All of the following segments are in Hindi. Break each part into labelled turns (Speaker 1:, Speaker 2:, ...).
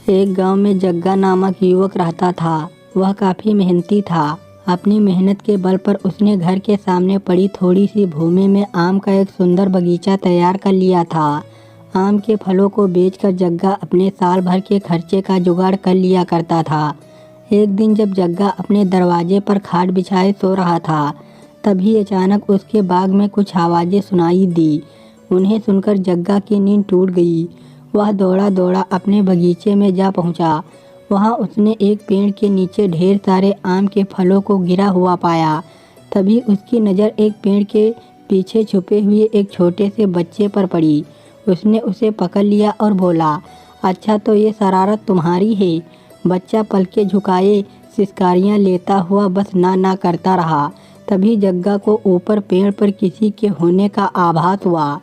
Speaker 1: एक गांव में जग्गा नामक युवक रहता था। वह काफ़ी मेहनती था। अपनी मेहनत के बल पर उसने घर के सामने पड़ी थोड़ी सी भूमि में आम का एक सुंदर बगीचा तैयार कर लिया था। आम के फलों को बेचकर जग्गा अपने साल भर के खर्चे का जुगाड़ कर लिया करता था। एक दिन जब जग्गा अपने दरवाजे पर खाट बिछाए सो रहा था, तभी अचानक उसके बाग में कुछ आवाज़ें सुनाई दी। उन्हें सुनकर जग्गा की नींद टूट गई। वह दौड़ा दौड़ा अपने बगीचे में जा पहुंचा। वहां उसने एक पेड़ के नीचे ढेर सारे आम के फलों को गिरा हुआ पाया। तभी उसकी नज़र एक पेड़ के पीछे छुपे हुए एक छोटे से बच्चे पर पड़ी। उसने उसे पकड़ लिया और बोला, अच्छा तो ये शरारत तुम्हारी है। बच्चा पलके झुकाए सिसकारियाँ लेता हुआ बस ना ना करता रहा। तभी जग्गा को ऊपर पेड़ पर किसी के होने का आभास हुआ।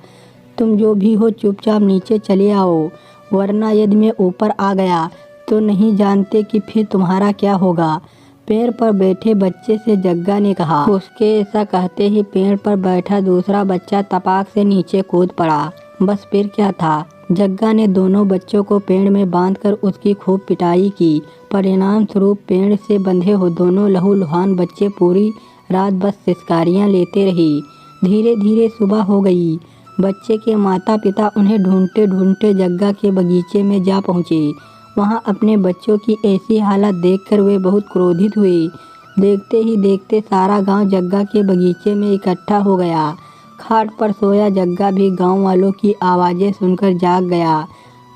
Speaker 1: तुम जो भी हो चुपचाप नीचे चले आओ, वरना यदि मैं ऊपर आ गया तो नहीं जानते कि फिर तुम्हारा क्या होगा। पेड़ पर बैठे बच्चे से जग्गा ने कहा। उसके ऐसा कहते ही पेड़ पर बैठा दूसरा बच्चा तपाक से नीचे कूद पड़ा। बस फिर क्या था, जग्गा ने दोनों बच्चों को पेड़ में बांधकर उसकी खूब पिटाई की। परिणाम स्वरूप पेड़ से बंधे हो दोनों लहूलुहान बच्चे पूरी रात बस सिसकारियाँ लेते रहे। धीरे धीरे सुबह हो गई। बच्चे के माता पिता उन्हें ढूंढते ढूंढते जग्गा के बगीचे में जा पहुँचे। वहाँ अपने बच्चों की ऐसी हालत देखकर वे बहुत क्रोधित हुए। देखते ही देखते सारा गांव जग्गा के बगीचे में इकट्ठा हो गया। खाट पर सोया जग्गा भी गांव वालों की आवाज़ें सुनकर जाग गया।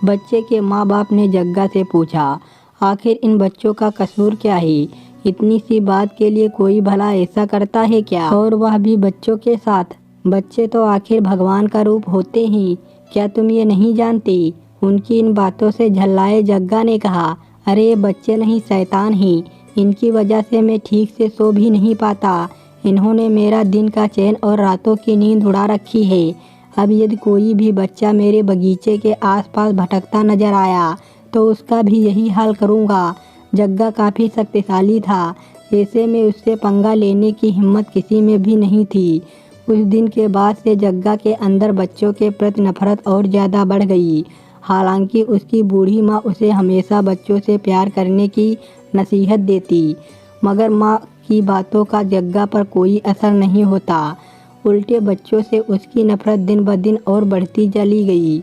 Speaker 1: बच्चे के माँ बाप ने जग्गा से पूछा, आखिर इन बच्चों का कसूर क्या है? इतनी सी बात के लिए कोई भला ऐसा करता है क्या? और वह भी बच्चों के साथ। बच्चे तो आखिर भगवान का रूप होते हैं, क्या तुम ये नहीं जानते? उनकी इन बातों से झल्लाए जग्गा ने कहा, अरे ये बच्चे नहीं शैतान हैं। इनकी वजह से मैं ठीक से सो भी नहीं पाता। इन्होंने मेरा दिन का चैन और रातों की नींद उड़ा रखी है। अब यदि कोई भी बच्चा मेरे बगीचे के आसपास भटकता नजर आया तो उसका भी यही हाल करूँगा। जग्गा काफ़ी शक्तिशाली था, ऐसे में उससे पंगा लेने की हिम्मत किसी में भी नहीं थी। उस दिन के बाद से जग्गा के अंदर बच्चों के प्रति नफरत और ज़्यादा बढ़ गई। हालांकि उसकी बूढ़ी माँ उसे हमेशा बच्चों से प्यार करने की नसीहत देती, मगर माँ की बातों का जग्गा पर कोई असर नहीं होता। उल्टे बच्चों से उसकी नफरत दिन ब दिन और बढ़ती चली गई।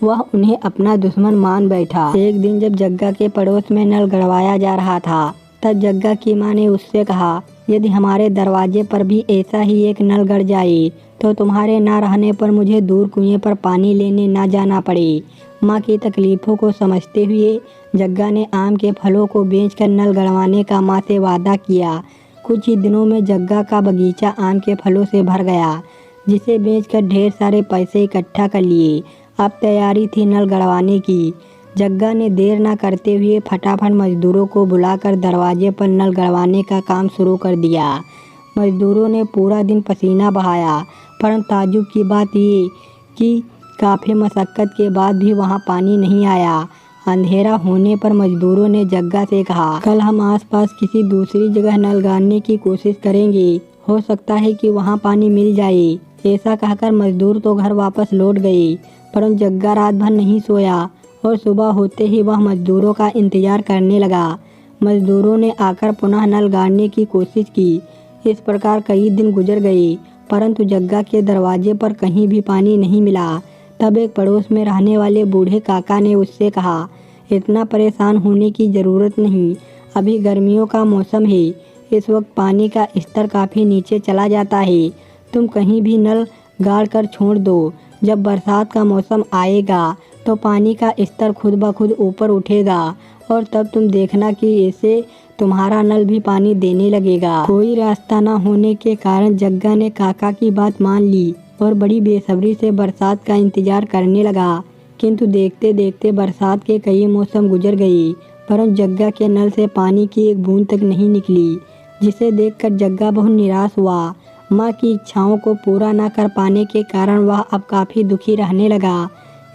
Speaker 1: वह उन्हें अपना दुश्मन मान बैठा। एक दिन जब जग्गा के पड़ोस में नल गड़वाया जा रहा था, तब जग्गा की माँ ने उससे कहा, यदि हमारे दरवाजे पर भी ऐसा ही एक नल गड़ जाए तो तुम्हारे ना रहने पर मुझे दूर कुएं पर पानी लेने ना जाना पड़े। माँ की तकलीफ़ों को समझते हुए जग्गा ने आम के फलों को बेचकर नल गड़वाने का माँ से वादा किया। कुछ ही दिनों में जग्गा का बगीचा आम के फलों से भर गया, जिसे बेचकर ढेर सारे पैसे इकट्ठा कर लिए। अब तैयारी थी नल गड़वाने की। जग्गा ने देर न करते हुए फटाफट मजदूरों को बुलाकर दरवाजे पर नल गड़वाने का काम शुरू कर दिया। मजदूरों ने पूरा दिन पसीना बहाया, परंतु ताज्जुब की बात ये कि काफ़ी मशक्क़त के बाद भी वहाँ पानी नहीं आया। अंधेरा होने पर मजदूरों ने जग्गा से कहा, कल हम आसपास किसी दूसरी जगह नल गाड़ने की कोशिश करेंगे, हो सकता है कि वहाँ पानी मिल जाए। ऐसा कहकर मजदूर तो घर वापस लौट गए, परंतु जग्गा रात भर नहीं सोया और सुबह होते ही वह मजदूरों का इंतजार करने लगा। मजदूरों ने आकर पुनः नल गाड़ने की कोशिश की। इस प्रकार कई दिन गुजर गए, परंतु जग्गा के दरवाजे पर कहीं भी पानी नहीं मिला। तब एक पड़ोस में रहने वाले बूढ़े काका ने उससे कहा, इतना परेशान होने की ज़रूरत नहीं, अभी गर्मियों का मौसम है। इस वक्त पानी का स्तर काफ़ी नीचे चला जाता है। तुम कहीं भी नल गाड़ कर छोड़ दो। जब बरसात का मौसम आएगा तो पानी का स्तर खुद ब खुद ऊपर उठेगा और तब तुम देखना कि ऐसे तुम्हारा नल भी पानी देने लगेगा। कोई रास्ता न होने के कारण जग्गा ने काका की बात मान ली और बड़ी बेसब्री से बरसात का इंतजार करने लगा। किंतु देखते देखते बरसात के कई मौसम गुजर गए, परंतु जग्गा के नल से पानी की एक बूंद तक नहीं निकली, जिसे देखकर जग्गा बहुत निराश हुआ। माँ की इच्छाओं को पूरा न कर पाने के कारण वह अब काफ़ी दुखी रहने लगा।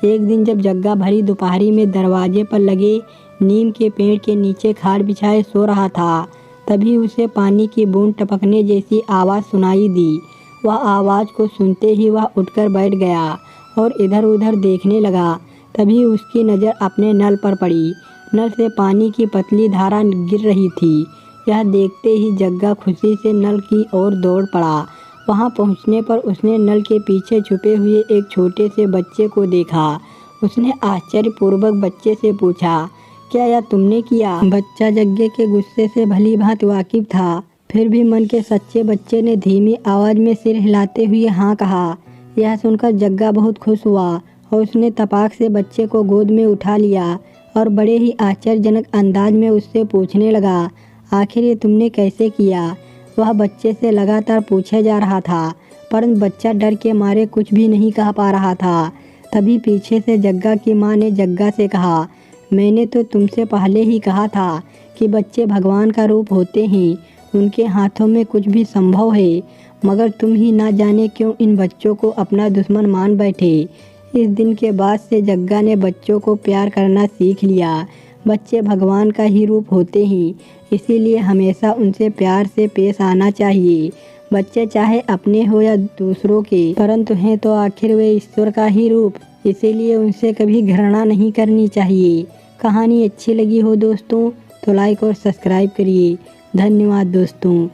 Speaker 1: एक दिन जब जग्गा भरी दोपहरी में दरवाजे पर लगे नीम के पेड़ के नीचे खाट बिछाए सो रहा था, तभी उसे पानी की बूंद टपकने जैसी आवाज़ सुनाई दी। वह आवाज़ को सुनते ही वह उठकर बैठ गया और इधर उधर देखने लगा। तभी उसकी नज़र अपने नल पर पड़ी। नल से पानी की पतली धारा गिर रही थी। यह देखते ही जग्गा खुशी से नल की ओर दौड़ पड़ा। वहां पहुंचने पर उसने नल के पीछे छुपे हुए एक छोटे से बच्चे को देखा। उसने आश्चर्यपूर्वक बच्चे से पूछा, क्या यह तुमने किया? बच्चा जग्गे के गुस्से से भली भांति वाकिफ था, फिर भी मन के सच्चे बच्चे ने धीमी आवाज़ में सिर हिलाते हुए हाँ कहा। यह सुनकर जग्गा बहुत खुश हुआ और उसने तपाक से बच्चे को गोद में उठा लिया और बड़े ही आश्चर्यजनक अंदाज में उससे पूछने लगा, आखिर ये तुमने कैसे किया? वह बच्चे से लगातार पूछा जा रहा था, परंतु बच्चा डर के मारे कुछ भी नहीं कह पा रहा था। तभी पीछे से जग्गा की माँ ने जग्गा से कहा, मैंने तो तुमसे पहले ही कहा था कि बच्चे भगवान का रूप होते हैं, उनके हाथों में कुछ भी संभव है, मगर तुम ही ना जाने क्यों इन बच्चों को अपना दुश्मन मान बैठे। इस दिन के बाद से जग्गा ने बच्चों को प्यार करना सीख लिया। बच्चे भगवान का ही रूप होते हैं, इसीलिए हमेशा उनसे प्यार से पेश आना चाहिए। बच्चे चाहे अपने हो या दूसरों के, परंतु हैं तो आखिर वे ईश्वर का ही रूप, इसीलिए उनसे कभी घृणा नहीं करनी चाहिए। कहानी अच्छी लगी हो दोस्तों तो लाइक और सब्सक्राइब करिए। धन्यवाद दोस्तों।